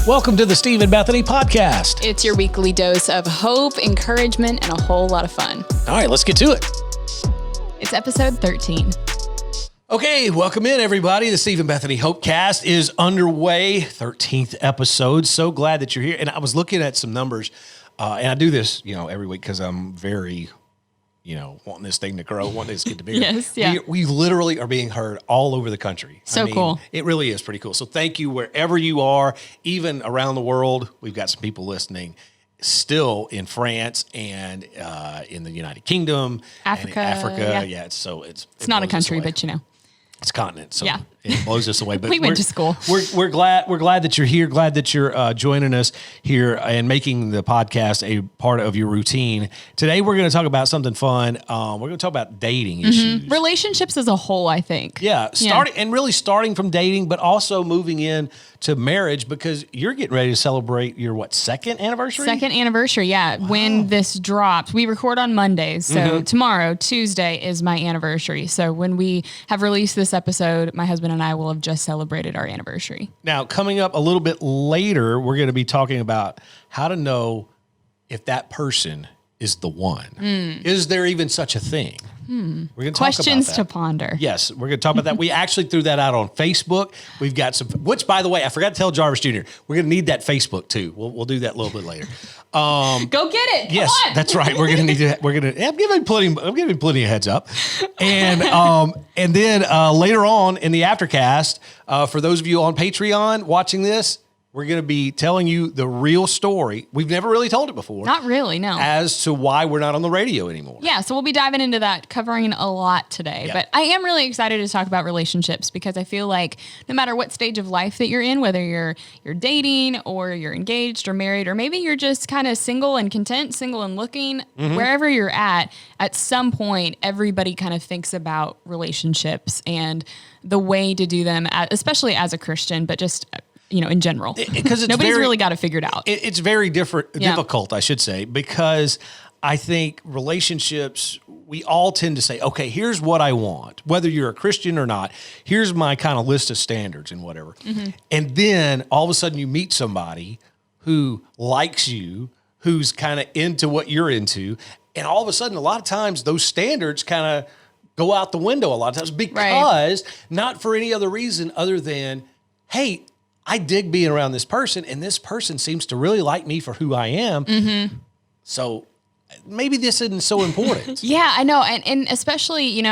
Welcome to the Steve and Bethany podcast. It's your weekly dose of hope, encouragement, and a whole lot of fun. All right, let's get to it. It's episode 13. Okay, welcome in, everybody. The Steve and Bethany Hopecast is underway, 13th episode. So glad that you're here. And I was looking at some numbers, and I do this, every week because I'm very, wanting this thing to grow, wanting this to get to bigger. Yes, yeah. We literally are being heard all over the country. So cool. It really is pretty cool. So thank you wherever you are, even around the world. We've got some people listening still in France and in the United Kingdom, Africa. And Yeah, it's not a country, but it's a continent, so yeah. It blows us away. But we went to school. We're glad that you're here. Glad that you're joining us here and making the podcast a part of your routine. Today we're going to talk about something fun. We're going to talk about dating issues, relationships as a whole. I think. Yeah, starting from dating, but also moving in to marriage because you're getting ready to celebrate your second anniversary? Second anniversary, yeah. Wow. When this drops, we record on Mondays. So tomorrow, Tuesday, is my anniversary. So when we have released this episode, my husband and I will have just celebrated our anniversary. Now, coming up a little bit later, we're going to be talking about how to know if that person is the one. Is there even such a thing? We're going to talk questions about that. to ponder. Yes, we're going to talk about that. We actually threw that out on Facebook. We've got some, which by the way, I forgot to tell Jarvis Jr. We're going to need that Facebook too. We'll do that a little bit later. Go get it. Yes, Come on. that's right. We're going to need to. I'm giving plenty of heads up, and then later on in the aftercast, for those of you on Patreon watching this, we're going to be telling you the real story. We've never really told it before. Not really, no. As to why we're not on the radio anymore. Yeah, so we'll be diving into that, covering a lot today. Yeah. But I am really excited to talk about relationships because I feel like no matter what stage of life that you're in, whether you're dating or you're engaged or married, or maybe you're just kind of single and content, single and looking, wherever you're at some point, everybody kind of thinks about relationships and the way to do them, especially as a Christian, but just in general, because nobody's really got it figured out. It's very difficult, I should say, because I think relationships, we all tend to say, okay, here's what I want, whether you're a Christian or not. Here's my kind of list of standards and whatever. And then all of a sudden you meet somebody who likes you, who's kind of into what you're into. And all of a sudden, a lot of times those standards kind of go out the window a lot of times because not for any other reason other than, hey, I dig being around this person, and this person seems to really like me for who I am. So maybe this isn't so important. Yeah, I know. And especially,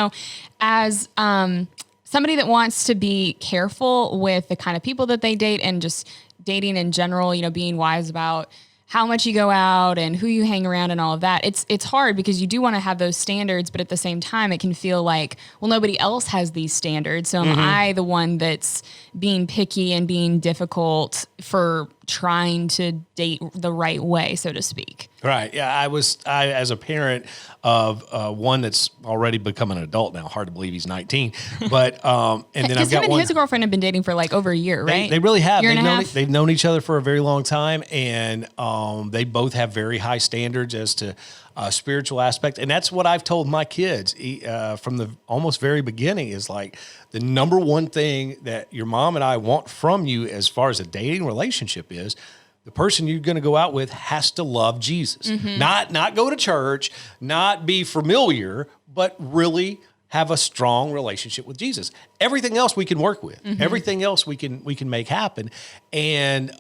as somebody that wants to be careful with the kind of people that they date and just dating in general, being wise about how much you go out and who you hang around and all of that. It's hard because you do want to have those standards, but at the same time, it can feel like, well, nobody else has these standards. So am I the one that's being picky and being difficult for trying to date the right way, so to speak? Right. Yeah. I as a parent of one that's already become an adult now, hard to believe he's 19, but, and then I've got him and his girlfriend have been dating for like over a year, right? They really have. They've known each other for a very long time, and they both have very high standards as to spiritual aspect. And that's what I've told my kids from the almost very beginning is like the number one thing that your mom and I want from you as far as a dating relationship is the person you're going to go out with has to love Jesus, not go to church, not be familiar, but really have a strong relationship with Jesus. Everything else we can work with. Everything else we can make happen. And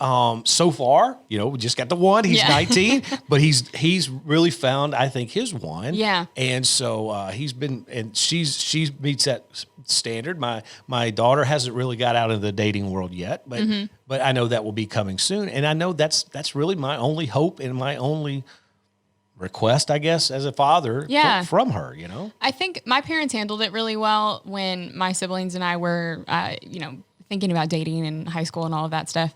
so far, we just got the one. He's 19, but he's really found, I think, his one. Yeah. And so she meets that standard. My daughter hasn't really got out of the dating world yet, but I know that will be coming soon. And I know that's really my only hope and my only request, I guess, as a father from her, I think my parents handled it really well when my siblings and I were, thinking about dating in high school and all of that stuff.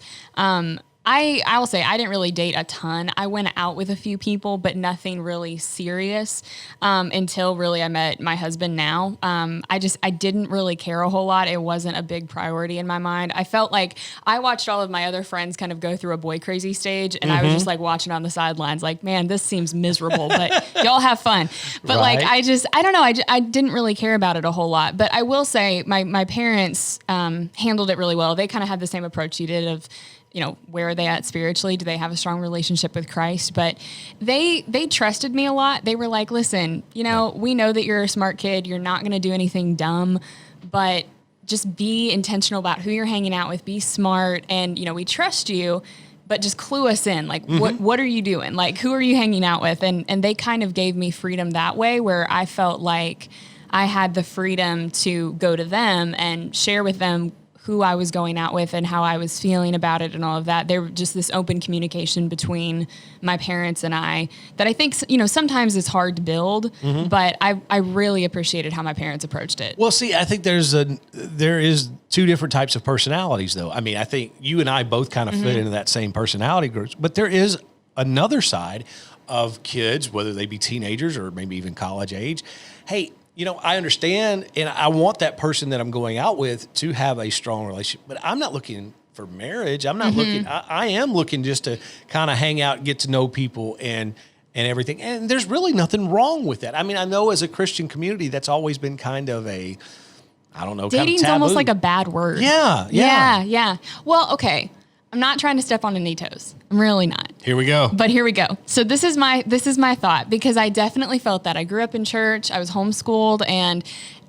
I will say I didn't really date a ton. I went out with a few people, but nothing really serious until really I met my husband now. I didn't really care a whole lot. It wasn't a big priority in my mind. I felt like I watched all of my other friends kind of go through a boy crazy stage, and I was just like watching on the sidelines like, man, this seems miserable, but y'all have fun. But like, I don't know. I didn't really care about it a whole lot. But I will say my parents handled it really well. They kind of had the same approach you did of, where are they at spiritually? Do they have a strong relationship with Christ? But they trusted me a lot. They were like, listen, we know that you're a smart kid. You're not going to do anything dumb, but just be intentional about who you're hanging out with. Be smart. And, we trust you, but just clue us in. Like, what are you doing? Like, who are you hanging out with? And they kind of gave me freedom that way, where I felt like I had the freedom to go to them and share with them who I was going out with and how I was feeling about it and all of that. There was just this open communication between my parents and I that I think, sometimes is hard to build, but I really appreciated how my parents approached it. Well, see, I think there is two different types of personalities, though. I mean, I think you and I both kind of fit into that same personality group, but there is another side of kids, whether they be teenagers or maybe even college age. Hey, I understand, and I want that person that I'm going out with to have a strong relationship, but I'm not looking for marriage. I'm not looking, I am looking just to kind of hang out, get to know people and everything. And there's really nothing wrong with that. I mean, I know as a Christian community, that's always been kind of I don't know, dating's kind of almost like a bad word. Yeah. Well, okay. I'm not trying to step on any toes. I'm really not. Here we go. But here we go. So this is my thought, because I definitely felt that. I grew up in church. I was homeschooled, and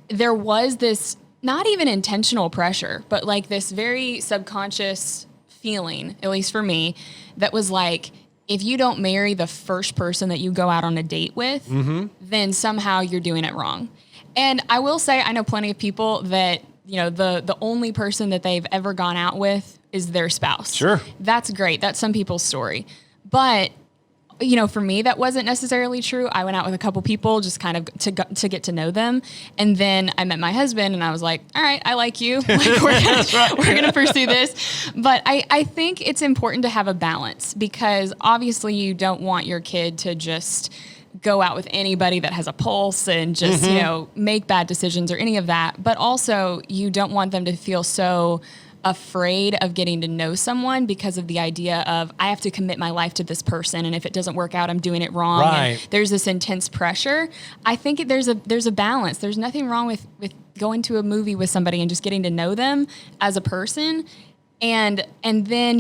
there was this not even intentional pressure, but like this very subconscious feeling, at least for me, that was like, if you don't marry the first person that you go out on a date with, then somehow you're doing it wrong. And I will say, I know plenty of people that, the only person that they've ever gone out with is their spouse. Sure. That's great. That's some people's story. But, for me, that wasn't necessarily true. I went out with a couple people just kind of to get to know them. And then I met my husband, and I was like, all right, I like you. Like, we're going to pursue this. But I think it's important to have a balance, because obviously you don't want your kid to just go out with anybody that has a pulse and just, make bad decisions or any of that. But also you don't want them to feel so afraid of getting to know someone because of the idea of, I have to commit my life to this person, and if it doesn't work out, I'm doing it wrong. Right. And there's this intense pressure. I think there's a balance. There's nothing wrong with going to a movie with somebody and just getting to know them as a person. And then,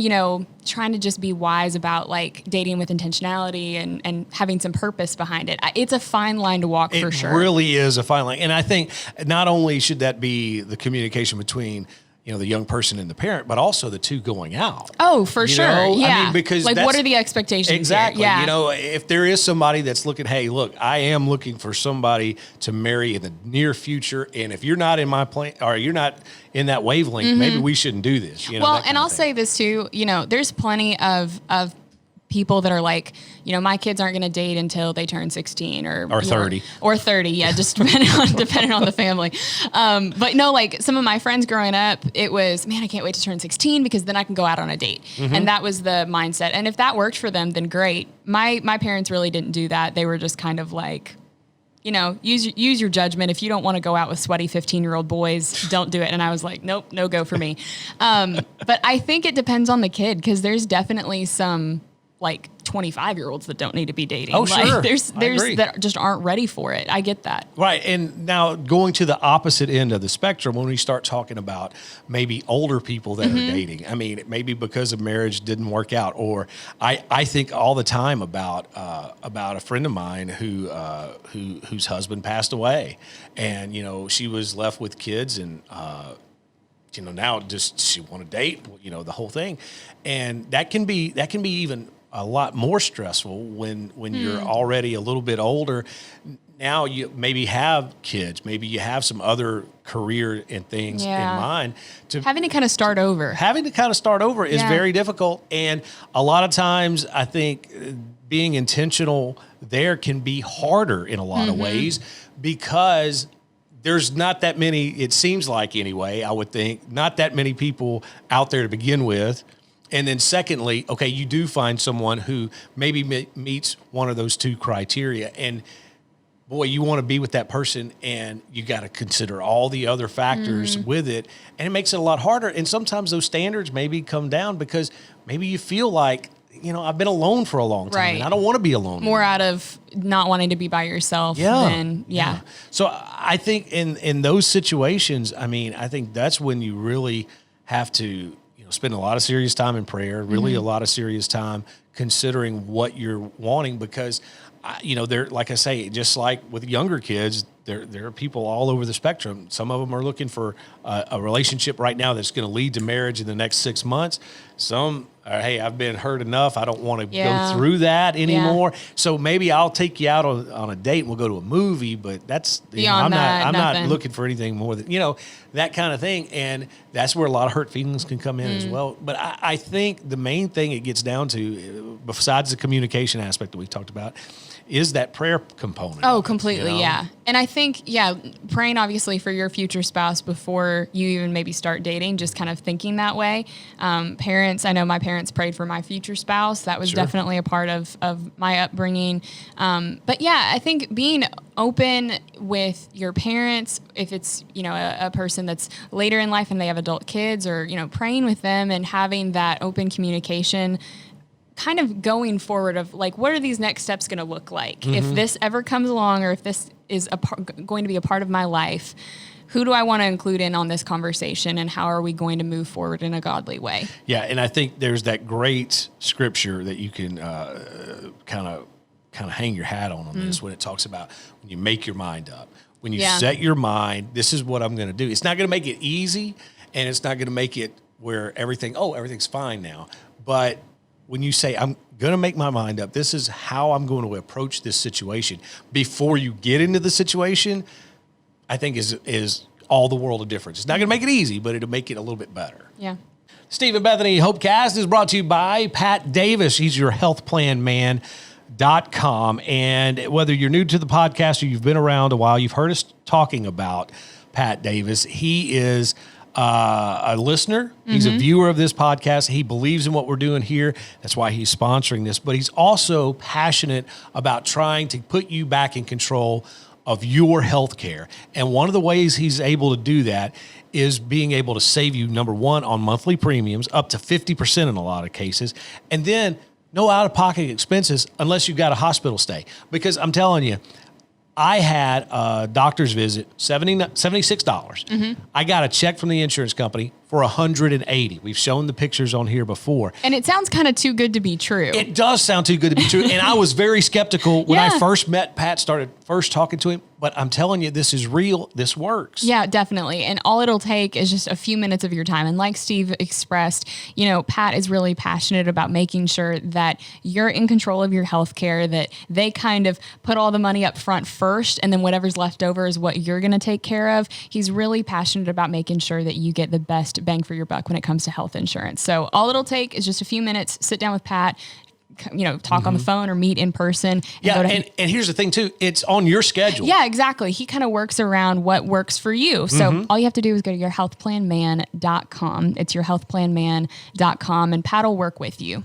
trying to just be wise about like dating with intentionality and having some purpose behind it. It's a fine line to walk, for sure. It really is a fine line. And I think not only should that be the communication between, the young person and the parent, but also the two going out. Oh, for sure. Yeah. I mean, because like, what are the expectations? Exactly. Here? Yeah. If there is somebody that's looking, hey, look, I am looking for somebody to marry in the near future. And if you're not in my plan, or you're not in that wavelength, maybe we shouldn't do this. Well, and I'll say this too, there's plenty of people that are like, my kids aren't going to date until they turn 16 or 30 or 30. Yeah. Just depending on the family. But no, like some of my friends growing up, it was, man, I can't wait to turn 16 because then I can go out on a date. And that was the mindset. And if that worked for them, then great. My parents really didn't do that. They were just kind of like, use your judgment. If you don't want to go out with sweaty 15-year-old boys, don't do it. And I was like, nope, no go for me. But I think it depends on the kid, because there's definitely some like 25-year-olds that don't need to be dating. Oh, sure. Like, there's that just aren't ready for it. I get that. Right. And now going to the opposite end of the spectrum, when we start talking about maybe older people that are dating, I mean, maybe because of marriage didn't work out, or I think all the time about a friend of mine whose husband passed away, and, she was left with kids, and, now just she want to date, the whole thing. And that can be even a lot more stressful when you're already a little bit older. Now you maybe have kids, maybe you have some other career and things in mind. Having to kind of start over. Is very difficult. And a lot of times I think being intentional there can be harder in a lot of ways, because there's not that many, it seems like anyway, I would think, not that many people out there to begin with. And then secondly, okay, you do find someone who maybe meets one of those two criteria, and boy, you want to be with that person, and you got to consider all the other factors with it, and it makes it a lot harder. And sometimes those standards maybe come down because maybe you feel like, I've been alone for a long time, and I don't want to be alone more anymore. Out of not wanting to be by yourself. Yeah. So I think in those situations, I mean, I think that's when you really have to, spend a lot of serious time in prayer, really a lot of serious time considering what you're wanting, because they're, like I say, just like with younger kids, there are people all over the spectrum. Some of them are looking for a relationship right now that's going to lead to marriage in the next 6 months. Some are, hey, I've been hurt enough. I don't want to go through that anymore. Yeah. So maybe I'll take you out on a date and we'll go to a movie, but that's, I'm not looking for anything more than, that kind of thing. And that's where a lot of hurt feelings can come in as well. But I think the main thing it gets down to, besides the communication aspect that we talked about, is that prayer component. Oh, completely. Yeah. And I think, praying obviously for your future spouse before you even maybe start dating, just kind of thinking that way. Parents, I know my parents prayed for my future spouse. That was definitely a part of my upbringing. But I think being open with your parents, if it's, a person that's later in life and they have adult kids, or, praying with them and having that open communication, kind of going forward of like, what are these next steps going to look like? If this ever comes along, or if this is going to be a part of my life, who do I want to include in on this conversation, and how are we going to move forward in a godly way? Yeah. And I think there's that great scripture that you can kind of hang your hat on this, when it talks about when you make your mind up, when you set your mind, this is what I'm going to do. It's not going to make it easy, and it's not going to make it where everything's fine now. But when you say, I'm going to make my mind up, this is how I'm going to approach this situation before you get into the situation, I think is all the world of difference. It's not going to make it easy, but it'll make it a little bit better. Yeah. Steve and Bethany Hopecast is brought to you by Pat Davis. He's your healthplanman.com. And whether you're new to the podcast or you've been around a while, you've heard us talking about Pat Davis. He is a listener. He's a viewer of this podcast. He believes in what we're doing here. That's why he's sponsoring this. But he's also passionate about trying to put you back in control of your health care. And one of the ways he's able to do that is being able to save you, number one, on monthly premiums, up to 50% in a lot of cases. And then no out-of-pocket expenses unless you've got a hospital stay. Because I'm telling you, I had a doctor's visit, $76. I got a check from the insurance company for $180. We've shown the pictures on here before. And it sounds kind of too good to be true. It does sound too good to be true. And I was very skeptical when I first met Pat, started first talking to him. But I'm telling you, this is real. This works. Yeah, definitely. And all it'll take is just a few minutes of your time. And like Steve expressed, Pat is really passionate about making sure that you're in control of your health care, that they kind of put all the money up front first, and then whatever's left over is what you're going to take care of. He's really passionate about making sure that you get the best bang for your buck when it comes to health insurance. So all it'll take is just a few minutes, sit down with Pat, talk on the phone or meet in person. And here's the thing too, it's on your schedule. Yeah, exactly. He kind of works around what works for you. So all you have to do is go to yourhealthplanman.com. It's yourhealthplanman.com, and Pat will work with you.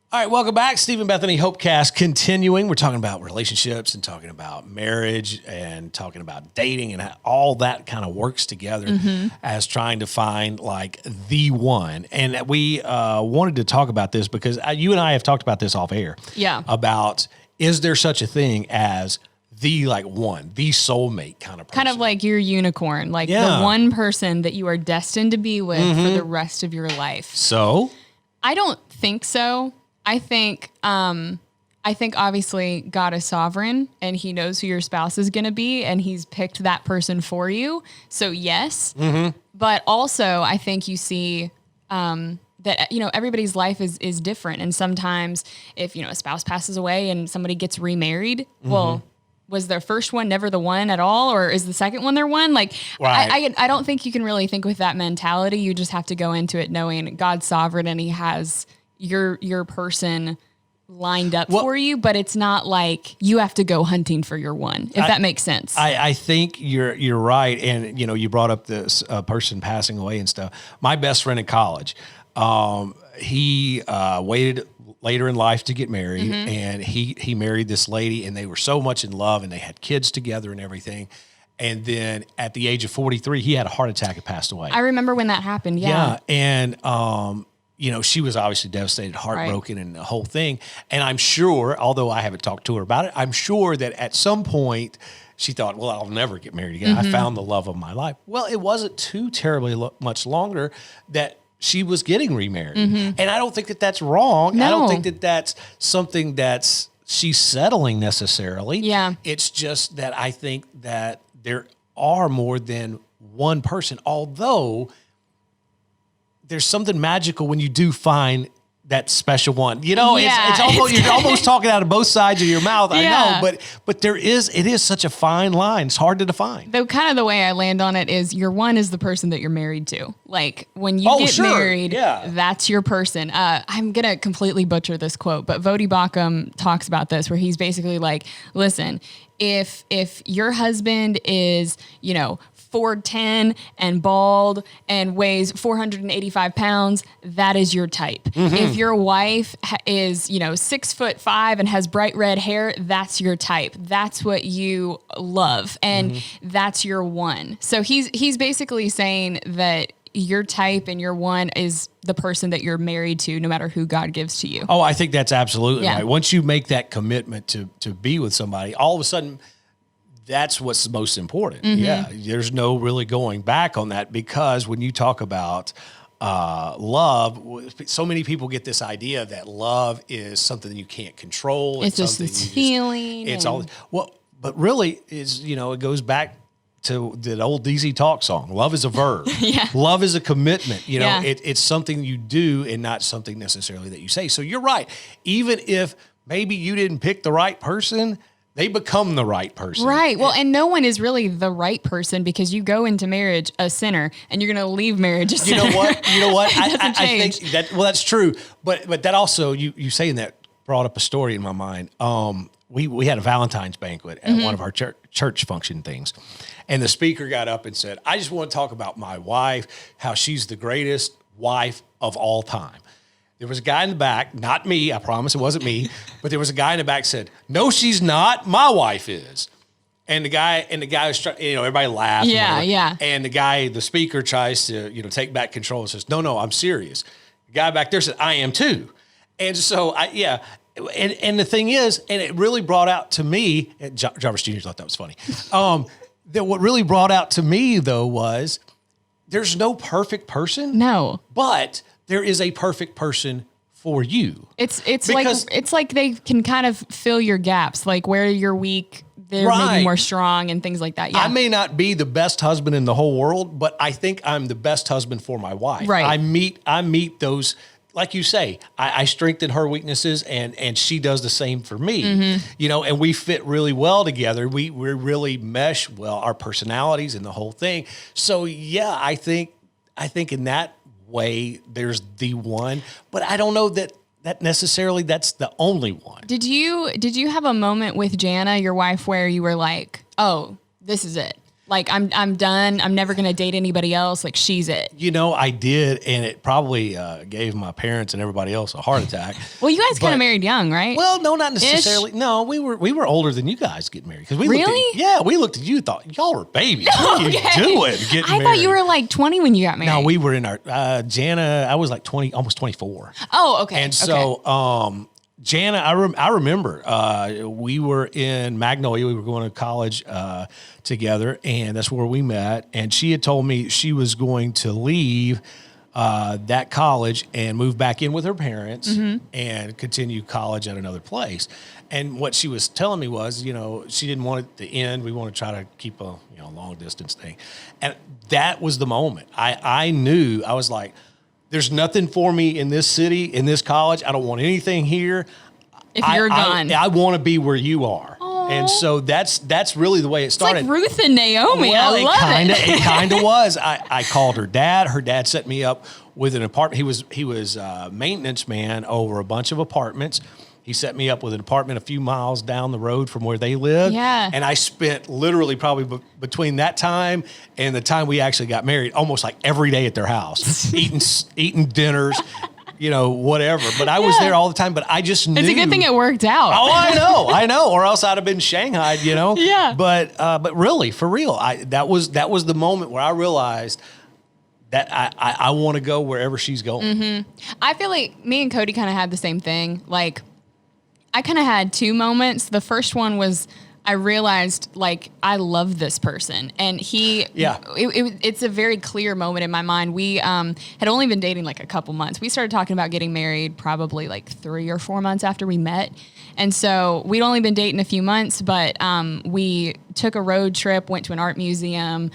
All right, welcome back. Steve and Bethany Hopecast continuing. We're talking about relationships and talking about marriage and talking about dating and how all that kind of works together as trying to find like the one. And we wanted to talk about this because you and I have talked about this off air. Yeah. About, is there such a thing as the one, the soulmate kind of person? Kind of like your unicorn, like the one person that you are destined to be with for the rest of your life. So? I don't think so. I think obviously God is sovereign and he knows who your spouse is going to be, and he's picked that person for you. So yes, but also I think you see, that, everybody's life is different. And sometimes if, a spouse passes away and somebody gets remarried, well, was their first one never the one at all? Or is the second one their one? Like, right. I don't think you can really think with that mentality. You just have to go into it knowing God's sovereign and he has your person lined up for you, but it's not like you have to go hunting for your one, if that makes sense. I think you're right. And, you brought up this person passing away and stuff. My best friend in college, he waited later in life to get married, and he married this lady, and they were so much in love, and they had kids together and everything. And then at the age of 43, he had a heart attack and passed away. I remember when that happened. Yeah. And, she was obviously devastated, heartbroken, and the whole thing. And I'm sure, although I haven't talked to her about it, I'm sure that at some point she thought, well, I'll never get married again. I found the love of my life. Well, it wasn't too terribly much longer that she was getting remarried. And I don't think that that's wrong. I don't No. think that that's something that's she's settling necessarily. Yeah. It's just that I think that there are more than one person, although there's something magical when you do find that special one. You know, Yeah, it's almost, you're almost talking out of both sides of your mouth. I Yeah. know, but it is such a fine line. It's hard to define. Though kind of the way I land on it is your one is the person that you're married to. Like when you get Sure. married, Yeah. that's your person. I'm going to completely butcher this quote, but Vodi Bakum talks about this where he's basically like, listen, if your husband is, 4'10" and bald and weighs 485 pounds, that is your type. If your wife is, 6'5" and has bright red hair, that's your type. That's what you love. And that's your one. So he's basically saying that your type and your one is the person that you're married to, no matter who God gives to you. Oh, I think that's absolutely Yeah. right. Once you make that commitment to be with somebody, all of a sudden, that's what's most important. Yeah, there's no really going back on that, because when you talk about love, so many people get this idea that love is something you can't control. It's just something this you feeling. It's all but really is it goes back to the old DZ Talk song. Love is a verb. Yeah. Love is a commitment. Yeah. It's something you do and not something necessarily that you say. So you're right. Even if maybe you didn't pick the right person, they become the right person. Right. Well, and no one is really the right person, because you go into marriage a sinner and you're going to leave marriage a sinner. You know what? It doesn't I change. think that's true. But that also, you saying that brought up a story in my mind. We had a Valentine's banquet at one of our church function things. And the speaker got up and said, I just want to talk about my wife, how she's the greatest wife of all time. There was a guy in the back, not me, I promise it wasn't me, but there was a guy in the back said, no, she's not, my wife is. And the guy was trying, everybody laughed. Yeah, and yeah. And the speaker tries to, take back control and says, no, I'm serious. The guy back there said, I am too. And so and the thing is, and it really brought out to me, and Jarvis Jr. thought that was funny. That what really brought out to me though was there's no perfect person. No. But there is a perfect person for you. It's like they can kind of fill your gaps, like where you're weak, they're maybe more strong and things like that. Yeah. I may not be the best husband in the whole world, but I think I'm the best husband for my wife. Right. I meet those, like you say, I strengthen her weaknesses and she does the same for me, and we fit really well together. We really mesh well, our personalities and the whole thing. So yeah, I think in that way there's the one, but I don't know that necessarily that's the only one. Did you have a moment with Jana, your wife, where you were like, oh, this is it? Like, I'm done. I'm never going to date anybody else. Like, she's it. I did, and it probably gave my parents and everybody else a heart attack. Well, you guys kind of married young, right? Well, no, not necessarily. No, we were older than you guys getting married, because we looked at you, thought y'all were babies. What are you doing? Getting I married? thought you were like 20 when you got married. No, we were in our Jana. I was like 20, almost 24. Oh, okay. And so, Jana, I remember we were in Magnolia. We were going to college together, and that's where we met. And she had told me she was going to leave that college and move back in with her parents and continue college at another place. And what she was telling me was, she didn't want it to end. We want to try to keep a long distance thing. And that was the moment. I knew, I was like, there's nothing for me in this city, in this college. I don't want anything here. If you're gone. I want to be where you are. Aww. And so that's really the way it started. It's like Ruth and Naomi. Well, I love it. It kind of was. I called her dad. Her dad set me up with an apartment. He was maintenance man over a bunch of apartments. He set me up with an apartment a few miles down the road from where they lived. Yeah. And I spent literally probably between that time and the time we actually got married, almost like every day at their house, eating dinners, whatever. But I was there all the time, but I just knew. It's a good thing it worked out. Oh, I know. Or else I'd have been shanghaied, Yeah. But really, for real, that was the moment where I realized that I want to go wherever she's going. I feel like me and Cody kind of had the same thing. Like, I kind of had two moments. The first one was I realized like I love this person, and it's a very clear moment in my mind. We had only been dating like a couple months. We started talking about getting married probably like 3 or 4 months after we met. And so we'd only been dating a few months, but we took a road trip, went to an art museum,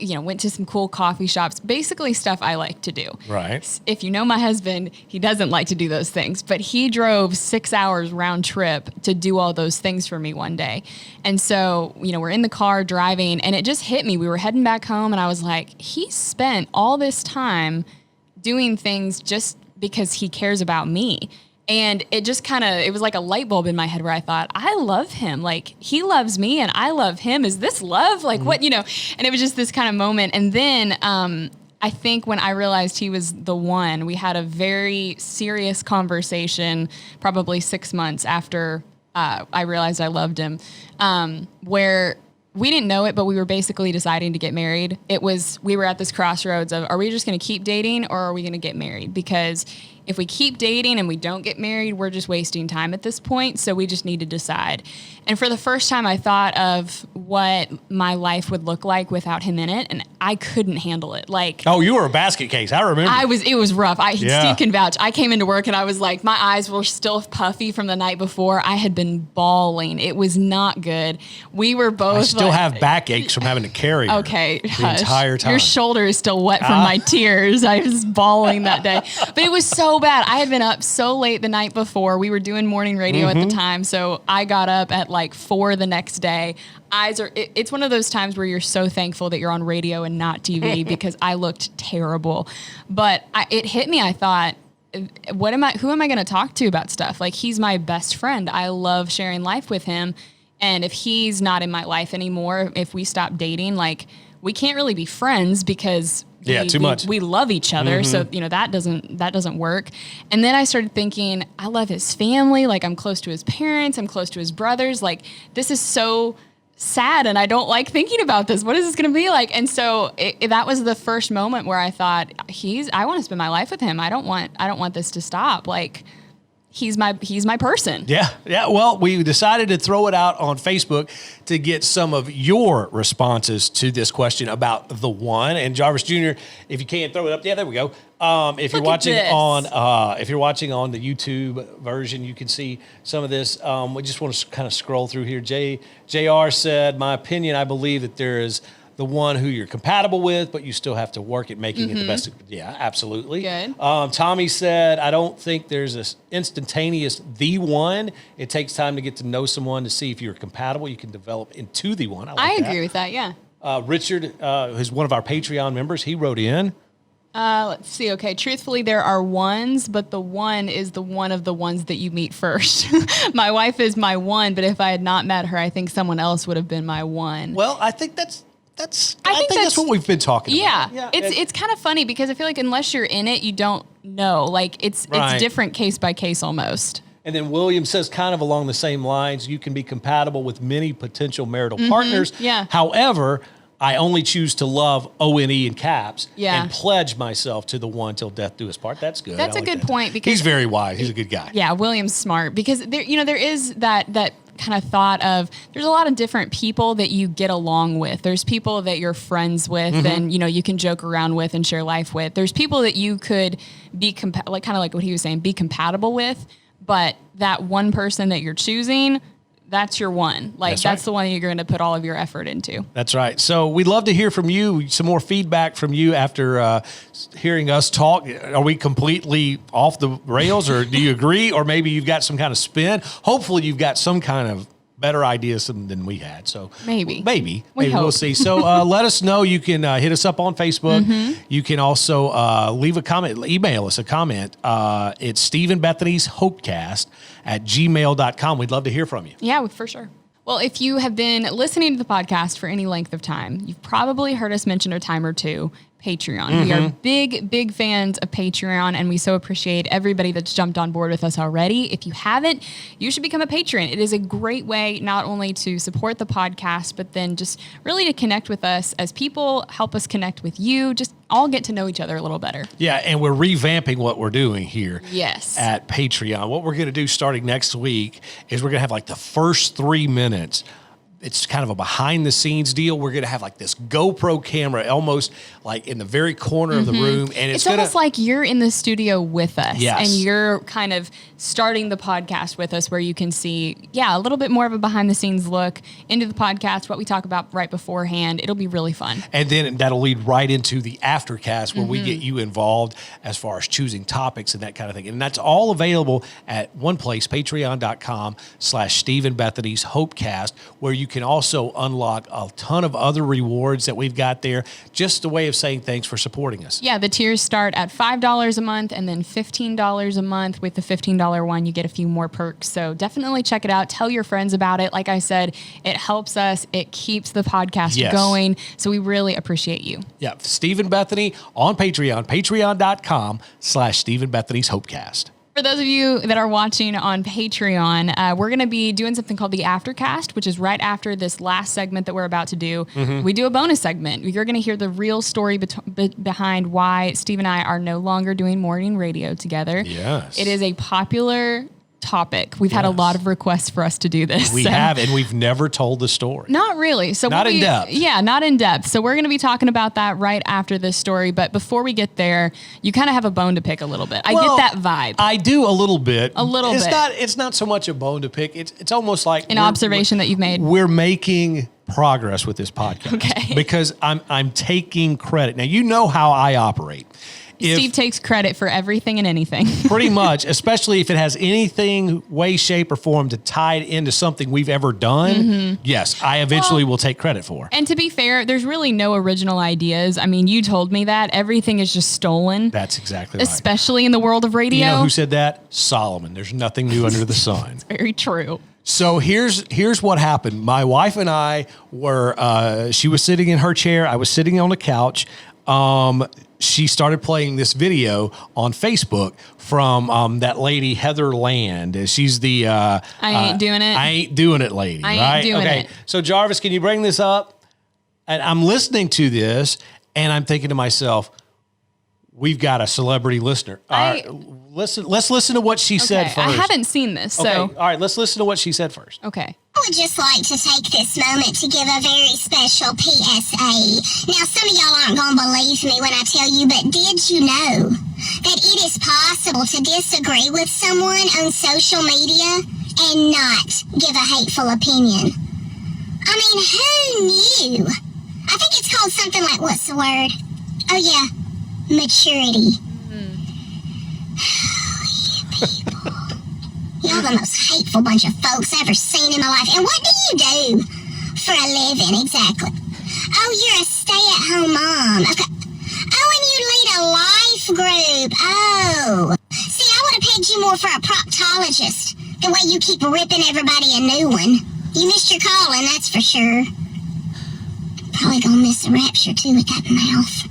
went to some cool coffee shops, basically stuff I like to do. Right. If you know my husband, he doesn't like to do those things, but he drove 6 hours round trip to do all those things for me one day. And so, we're in the car driving, and it just hit me. We were heading back home, and I was like, he spent all this time doing things just because he cares about me. And it just it was like a light bulb in my head where I thought, I love him. Like, he loves me and I love him. Is this love? Like, what, And it was just this kind of moment. And then I think when I realized he was the one, we had a very serious conversation, probably 6 months after I realized I loved him, where we didn't know it, but we were basically deciding to get married. We were at this crossroads of, are we just going to keep dating or are we going to get married? Because if we keep dating and we don't get married, we're just wasting time at this point. So we just need to decide. And for the first time, I thought of what my life would look like without him in it, and I couldn't handle it. Like, oh, you were a basket case. I remember. It was rough. Steve can vouch. I came into work and I was like, my eyes were still puffy from the night before. I had been bawling. It was not good. We were both. I still have backaches from having to carry her. Okay, the entire time. Your shoulder is still wet from my tears. I was bawling that day, but it was so bad. I had been up so late the night before. We were doing morning radio at the time, so I got up at like 4 the next day. It's one of those times where you're so thankful that you're on radio and not TV because I looked terrible. But it hit me. I thought, who am I going to talk to about stuff? Like, he's my best friend. I love sharing life with him. And if he's not in my life anymore, if we stop dating, like, we can't really be friends because too much. We love each other. So, that doesn't work. And then I started thinking, I love his family. Like, I'm close to his parents. I'm close to his brothers. Like, this is so sad, and I don't like thinking about this. What is this going to be like? And so that was the first moment where I thought, I want to spend my life with him. I don't want this to stop. Like, he's my person. Yeah. Well, we decided to throw it out on Facebook to get some of your responses to this question about the one. And Jarvis Jr., if you can't throw it up, there we go. If you're watching on the YouTube version, you can see some of this. We just want to kind of scroll through here. JR said, "My opinion, I believe that there is the one who you're compatible with, but you still have to work at making it the best." Yeah, absolutely. Good. Tommy said, "I don't think there's this instantaneous the one. It takes time to get to know someone to see if you're compatible. You can develop into the one." I agree with that. Yeah. Richard, who's one of our Patreon members, he wrote in. Let's see. Okay. Truthfully, there are ones, but the one is the one of the ones that you meet first. My wife is my one, but if I had not met her, I think someone else would have been my one. Well, I think I think that's what we've been talking about. Yeah. It's kind of funny because I feel like unless you're in it, you don't know. Like, it's different case by case almost. And then William says, kind of along the same lines, you can be compatible with many potential marital partners. Yeah. However, I only choose to love ONE in caps Yeah. and pledge myself to the one till death do us part. That's good. That's a good point because he's very wise. He's a good guy. Yeah, William's smart because there is that kind of thought of there's a lot of different people that you get along with. There's people that you're friends with and you can joke around with and share life with. There's people that you could be kind of like what he was saying, be compatible with, but that one person that you're choosing, that's your one. Like, that's the one you're going to put all of your effort into. That's right. So we'd love to hear from you, some more feedback from you after hearing us talk. Are we completely off the rails, or do you agree? Or maybe you've got some kind of spin. Hopefully you've got some kind of better ideas than we had. So maybe we'll see. So let us know. You can hit us up on Facebook. You can also leave a comment, email us a comment. It's Steve and Bethany's hopecast@gmail.com. We'd love to hear from you. Yeah, for sure. Well, if you have been listening to the podcast for any length of time, you've probably heard us mention a time or two Patreon. We are big fans of Patreon, and we so appreciate everybody that's jumped on board with us already. If you haven't, you should become a patron. It is a great way not only to support the podcast, but then just really to connect with us as people, help us connect with you, just all get to know each other a little better. Yeah, and we're revamping what we're doing here Yes. at Patreon. What we're going to do starting next week is we're going to have like the first 3 minutes it's kind of a behind the scenes deal. We're going to have like this GoPro camera almost like in the very corner of the room. And it's almost like you're in the studio with us. Yes. And you're kind of starting the podcast with us, where you can see, a little bit more of a behind the scenes look into the podcast, what we talk about right beforehand. It'll be really fun. And then that'll lead right into the aftercast where we get you involved as far as choosing topics and that kind of thing. And that's all available at one place, patreon.com/Steve and Bethany's Hopecast, where you can also unlock a ton of other rewards that we've got there. Just a way of saying thanks for supporting us. Yeah, the tiers start at $5 a month and then $15 a month. With the $15 one, you get a few more perks. So definitely check it out. Tell your friends about it. Like I said, it helps us. It keeps the podcast going. So we really appreciate you. Yeah, Steve and Bethany on Patreon, patreon.com/Steve and Bethany's Hopecast. For those of you that are watching on Patreon, we're going to be doing something called the Aftercast, which is right after this last segment that we're about to do. We do a bonus segment. You're going to hear the real story behind why Steve and I are no longer doing morning radio together. Yes. It is a popular topic. We've had a lot of requests for us to do this. We have, and we've never told the story. Not really. So not in depth. Yeah, not in depth. So we're going to be talking about that right after this story. But before we get there, you kind of have a bone to pick a little bit. I get that vibe. I do a little bit. bit. It's not so much a bone to pick. It's almost like an observation that you've made. We're making progress with this podcast. Okay. Because I'm taking credit. Now, you know how I operate. Steve takes credit for everything and anything. Pretty much, especially if it has anything, way, shape, or form to tie it into something we've ever done. Yes, I eventually will take credit for. And to be fair, there's really no original ideas. I mean, you told me that. Everything is just stolen. That's exactly right. Especially in the world of radio. You know who said that? Solomon. There's nothing new under the sun. It's very true. So here's what happened. My wife and I were, she was sitting in her chair. I was sitting on the couch. She started playing this video on Facebook from that lady, Heather Land. She's the I ain't doing it. I ain't doing it lady. I ain't doing it. So Jarvis, can you bring this up? And I'm listening to this and I'm thinking to myself, we've got a celebrity listener. Let's listen to what she said first. I haven't seen this, so. Okay. All right, let's listen to what she said first. Okay. I would just like to take this moment to give a very special PSA. Now, some of y'all aren't going to believe me when I tell you, but did you know that it is possible to disagree with someone on social media and not give a hateful opinion? I mean, who knew? I think it's called something like, what's the word? Oh, yeah, maturity. Y'all the most hateful bunch of folks I've ever seen in my life. And what do you do for a living, exactly? Oh, you're a stay-at-home mom. Okay. Oh, and you lead a life group. Oh. See, I would have paid you more for a proctologist. The way you keep ripping everybody a new one. You missed your calling, that's for sure. Probably gonna miss the rapture, too, with that mouth.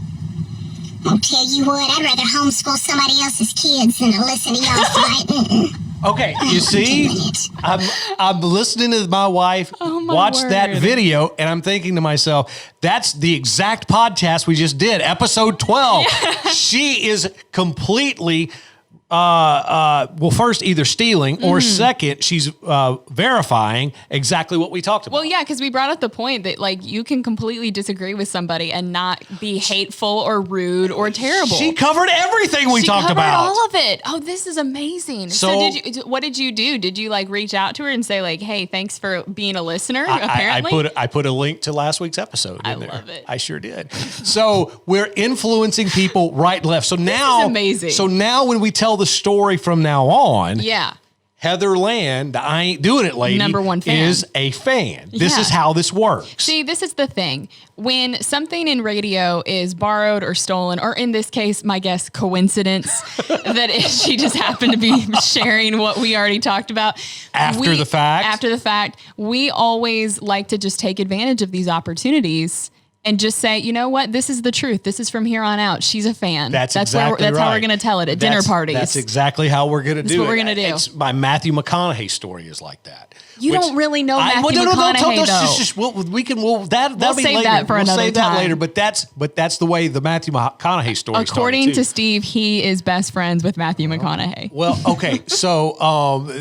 I'll tell you what, I'd rather homeschool somebody else's kids than to listen to y'all fight. Okay, you see, I'm listening to my wife watch that video, and I'm thinking to myself, that's the exact podcast we just did, episode 12. Yeah. She is completely, well, first either stealing or second, she's verifying exactly what we talked about. Well, yeah, because we brought up the point that like you can completely disagree with somebody and not be hateful or rude or terrible. She covered everything we talked about. All of it. Oh, this is amazing. So what did you do? Did you like reach out to her and say like, hey, thanks for being a listener? Apparently, I put a link to last week's episode in there. I love it. I sure did. So we're influencing people right and left. So now, this is amazing. So now when we tell the story from now on, yeah, Heather Land, the I ain't doing it lady, number one fan, is a fan. This is how this works. See, this is the thing. When something in radio is borrowed or stolen, or in this case, my guess, coincidence, that she just happened to be sharing what we already talked about. After the fact, we always like to just take advantage of these opportunities and just say, you know what? This is the truth. This is from here on out. She's a fan. That's how we're going to tell it at dinner parties. That's exactly how we're going to do it. That's what we're going to do. My Matthew McConaughey story is like that. You don't really know Matthew McConaughey, though. That'll be save later. that for we'll another save that time. later. But that's the way the Matthew McConaughey story According started, to too. Steve, he is best friends with Matthew McConaughey. Well, okay, so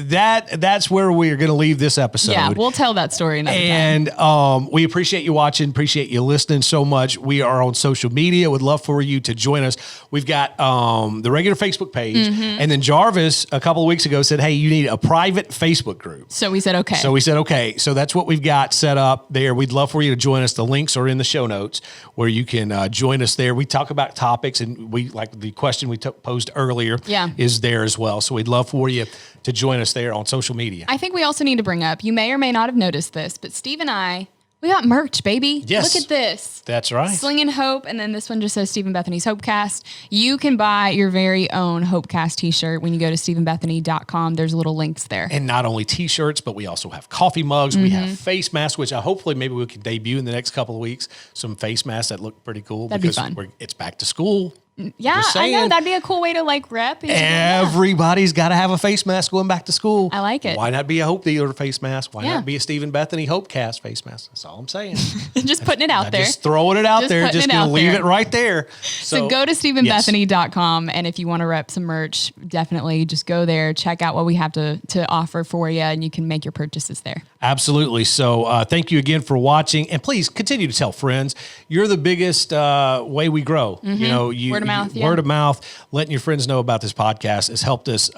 that's where we are going to leave this episode. Yeah, we'll tell that story another time. And we appreciate you watching, appreciate you listening so much. We are on social media. Would love for you to join us. We've got the regular Facebook page, and then Jarvis a couple of weeks ago said, "Hey, you need a private Facebook group." So we said okay. So that's what we've got set up there. We'd love for you to join us. The links are in the show notes where you can join us there. We talk about topics, and we like the question we posed earlier is there as well. So we'd love for you to join us there on social media. I think we also need to bring up, you may or may not have noticed this, but Steve and I, we got merch, baby. Yes. Look at this. That's right. Slinging Hope, and then this one just says Stephen Bethany's Hopecast. You can buy your very own Hopecast t-shirt when you go to stephenbethany.com. There's little links there. And not only t-shirts, but we also have coffee mugs. We have face masks, which hopefully maybe we can debut in the next couple of weeks. Some face masks that look pretty cool. That'd be fun. It's back to school. Yeah, Just I know. saying. That'd be a cool way to like rep. Everybody's got to have a face mask going back to school. I like it. Why not be a Hope Dealer face mask? Why Yeah. not be a Stephen Bethany Hopecast face mask? That's all I'm saying. Just putting it out there. Just throwing it out there. putting Just it going out to leave there. it right there. So go to stephenbethany.com, and if you want to rep some merch, definitely just go there, check out what we have to offer for you, and you can make your purchases there. Absolutely. So thank you again for watching, and please continue to tell friends. You're the biggest way we grow. You know, Word of mouth, yeah. Word of mouth. Letting your friends know about this podcast has helped us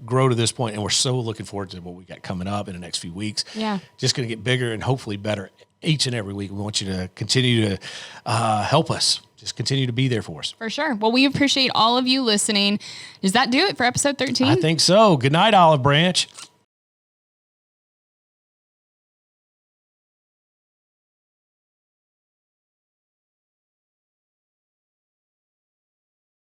grow to this point, and we're so looking forward to what we got coming up in the next few weeks. Yeah, just going to get bigger and hopefully better each and every week. We want you to continue to help us. Just continue to be there for us. for sure. Well, we appreciate all of you listening. Does that do it for episode 13? I think so. Good night, Olive Branch.